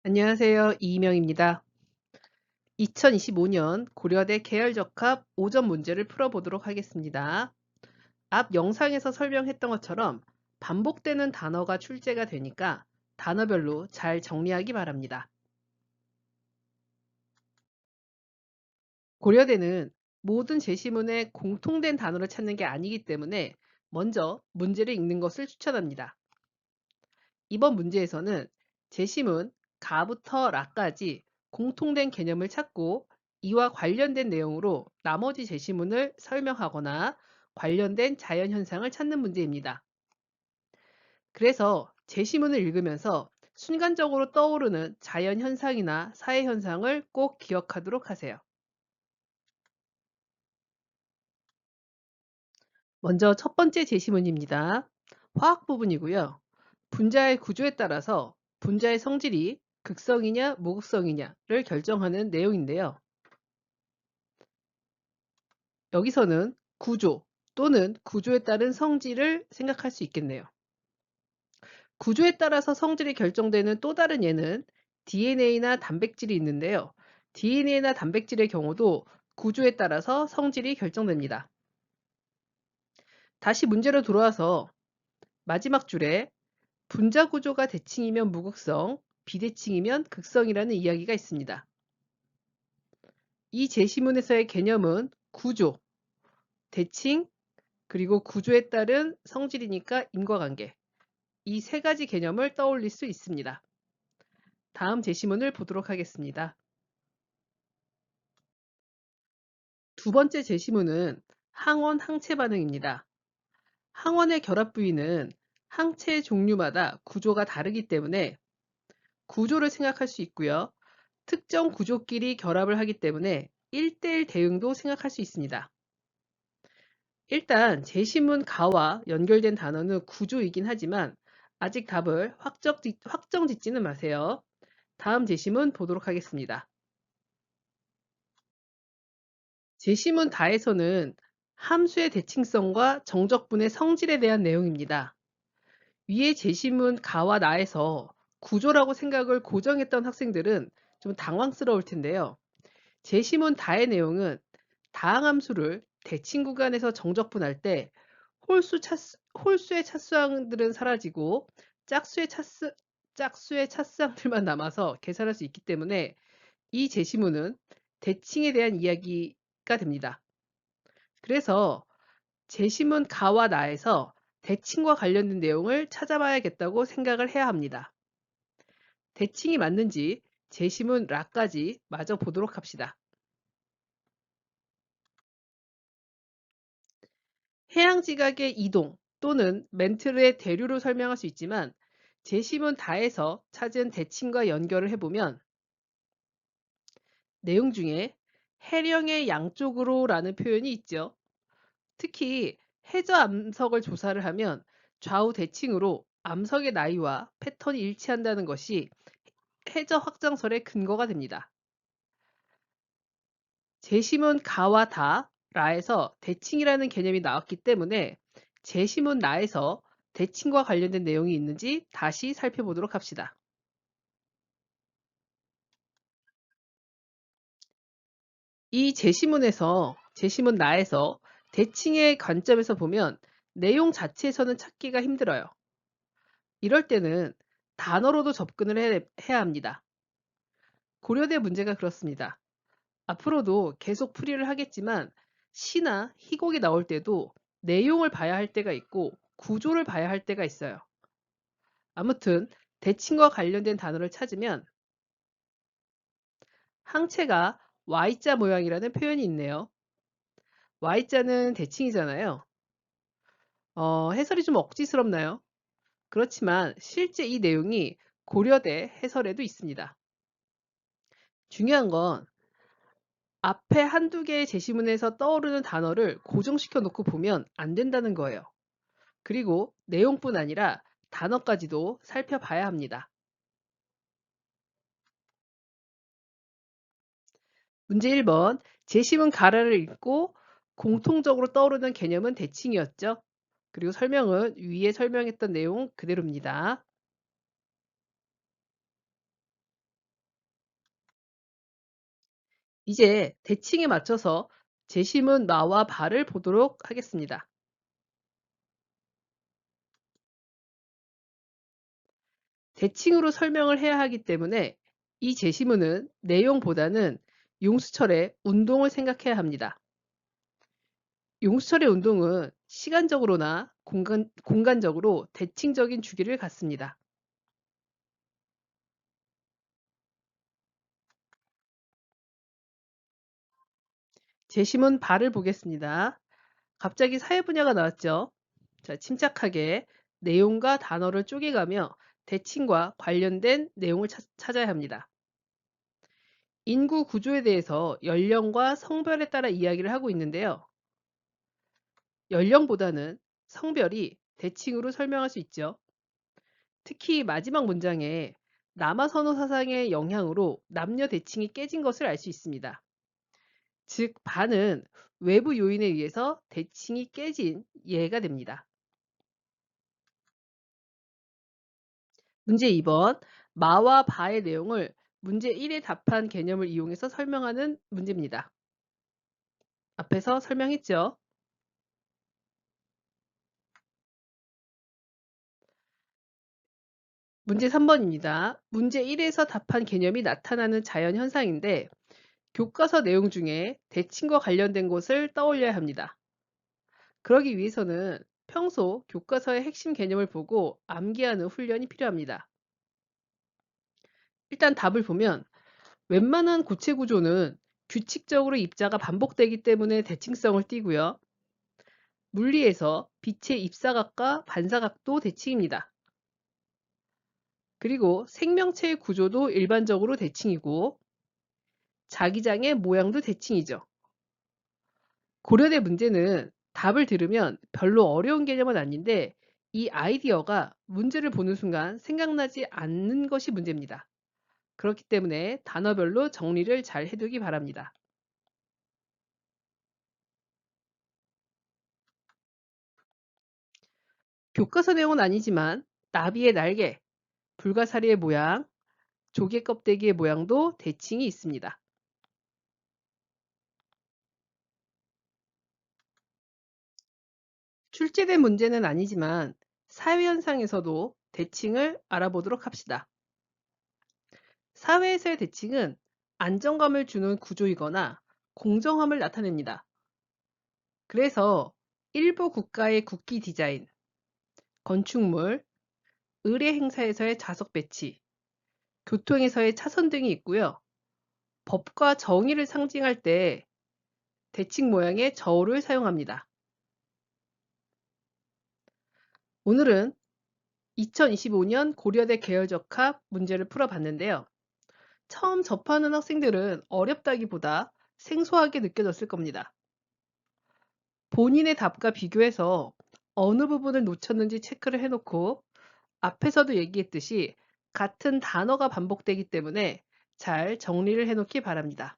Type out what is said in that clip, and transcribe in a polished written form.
안녕하세요. 이희명입니다. 2025년 고려대 계열적합 5점 문제를 풀어보도록 하겠습니다. 앞 영상에서 설명했던 것처럼 반복되는 단어가 출제가 되니까 단어별로 잘 정리하기 바랍니다. 고려대는 모든 제시문에 공통된 단어를 찾는 게 아니기 때문에 먼저 문제를 읽는 것을 추천합니다. 이번 문제에서는 제시문 가부터 라까지 공통된 개념을 찾고 이와 관련된 내용으로 나머지 제시문을 설명하거나 관련된 자연현상을 찾는 문제입니다. 그래서 제시문을 읽으면서 순간적으로 떠오르는 자연현상이나 사회현상을 꼭 기억하도록 하세요. 먼저 첫 번째 제시문입니다. 화학 부분이고요. 분자의 구조에 따라서 분자의 성질이 극성이냐 무극성이냐를 결정하는 내용인데요. 여기서는 구조 또는 구조에 따른 성질을 생각할 수 있겠네요. 구조에 따라서 성질이 결정되는 또 다른 예는 DNA나 단백질이 있는데요. DNA나 단백질의 경우도 구조에 따라서 성질이 결정됩니다. 다시 문제로 돌아와서 마지막 줄에 분자 구조가 대칭이면 무극성, 비대칭이면 극성이라는 이야기가 있습니다. 이 제시문에서의 개념은 구조, 대칭, 그리고 구조에 따른 성질이니까 인과관계. 이 세 가지 개념을 떠올릴 수 있습니다. 다음 제시문을 보도록 하겠습니다. 두 번째 제시문은 항원 항체 반응입니다. 항원의 결합 부위는 항체 종류마다 구조가 다르기 때문에 구조를 생각할 수 있고요. 특정 구조끼리 결합을 하기 때문에 1대1 대응도 생각할 수 있습니다. 일단 제시문 가와 연결된 단어는 구조이긴 하지만 아직 답을 확정 짓지는 마세요. 다음 제시문 보도록 하겠습니다. 제시문 다에서는 함수의 대칭성과 정적분의 성질에 대한 내용입니다. 위에 제시문 가와 나에서 구조라고 생각을 고정했던 학생들은 좀 당황스러울 텐데요. 제시문 다의 내용은 다항함수를 대칭 구간에서 정적분할 때 홀수의 차수항들은 사라지고 짝수의 차수항들만 남아서 계산할 수 있기 때문에 이 제시문은 대칭에 대한 이야기가 됩니다. 그래서 제시문 가와 나에서 대칭과 관련된 내용을 찾아봐야겠다고 생각을 해야 합니다. 대칭이 맞는지 제시문 라까지 마저 보도록 합시다. 해양 지각의 이동 또는 멘트의 대류로 설명할 수 있지만 제시문 다에서 찾은 대칭과 연결을 해보면 내용 중에 해령의 양쪽으로 라는 표현이 있죠. 특히 해저 암석을 조사를 하면 좌우 대칭으로 암석의 나이와 패턴이 일치한다는 것이 해저 확장설의 근거가 됩니다. 제시문 가와 다, 라에서 대칭이라는 개념이 나왔기 때문에 제시문 나에서 대칭과 관련된 내용이 있는지 다시 살펴보도록 합시다. 이 제시문 나에서 대칭의 관점에서 보면 내용 자체에서는 찾기가 힘들어요. 이럴 때는 단어로도 접근을 해야 합니다. 고려대 문제가 그렇습니다. 앞으로도 계속 풀이를 하겠지만 시나 희곡이 나올 때도 내용을 봐야 할 때가 있고 구조를 봐야 할 때가 있어요. 아무튼 대칭과 관련된 단어를 찾으면 항체가 Y자 모양이라는 표현이 있네요. Y자는 대칭이잖아요. 해설이 좀 억지스럽나요? 그렇지만 실제 이 내용이 고려대 해설에도 있습니다. 중요한 건 앞에 한두 개의 제시문에서 떠오르는 단어를 고정시켜 놓고 보면 안 된다는 거예요. 그리고 내용뿐 아니라 단어까지도 살펴봐야 합니다. 문제 1번. 제시문 가라를 읽고 공통적으로 떠오르는 개념은 대칭이었죠. 그리고 설명은 위에 설명했던 내용 그대로입니다. 이제 대칭에 맞춰서 제시문 나와 바를 보도록 하겠습니다. 대칭으로 설명을 해야 하기 때문에 이 제시문은 내용보다는 용수철의 운동을 생각해야 합니다. 용수철의 운동은 시간적으로나 공간적으로 대칭적인 주기를 갖습니다. 제시문 발을 보겠습니다. 갑자기 사회 분야가 나왔죠. 자, 침착하게 내용과 단어를 쪼개가며 대칭과 관련된 내용을 찾아야 합니다. 인구 구조에 대해서 연령과 성별에 따라 이야기를 하고 있는데요. 연령보다는 성별이 대칭으로 설명할 수 있죠. 특히 마지막 문장에 남아선호 사상의 영향으로 남녀 대칭이 깨진 것을 알 수 있습니다. 즉, 반은 외부 요인에 의해서 대칭이 깨진 예가 됩니다. 문제 2번. 마와 바의 내용을 문제 1에 답한 개념을 이용해서 설명하는 문제입니다. 앞에서 설명했죠. 문제 3번입니다. 문제 1에서 답한 개념이 나타나는 자연 현상인데 교과서 내용 중에 대칭과 관련된 것을 떠올려야 합니다. 그러기 위해서는 평소 교과서의 핵심 개념을 보고 암기하는 훈련이 필요합니다. 일단 답을 보면 웬만한 고체 구조는 규칙적으로 입자가 반복되기 때문에 대칭성을 띠고요. 물리에서 빛의 입사각과 반사각도 대칭입니다. 그리고 생명체의 구조도 일반적으로 대칭이고 자기장의 모양도 대칭이죠. 고려대 문제는 답을 들으면 별로 어려운 개념은 아닌데 이 아이디어가 문제를 보는 순간 생각나지 않는 것이 문제입니다. 그렇기 때문에 단어별로 정리를 잘 해두기 바랍니다. 교과서 내용은 아니지만 나비의 날개, 불가사리의 모양, 조개 껍데기의 모양도 대칭이 있습니다. 출제된 문제는 아니지만 사회현상에서도 대칭을 알아보도록 합시다. 사회에서의 대칭은 안정감을 주는 구조이거나 공정함을 나타냅니다. 그래서 일부 국가의 국기 디자인, 건축물, 의례 행사에서의 좌석 배치, 교통에서의 차선 등이 있고요. 법과 정의를 상징할 때 대칭 모양의 저울을 사용합니다. 오늘은 2025년 고려대 계열적합 문제를 풀어봤는데요. 처음 접하는 학생들은 어렵다기보다 생소하게 느껴졌을 겁니다. 본인의 답과 비교해서 어느 부분을 놓쳤는지 체크를 해놓고 앞에서도 얘기했듯이 같은 단어가 반복되기 때문에 잘 정리를 해놓기 바랍니다.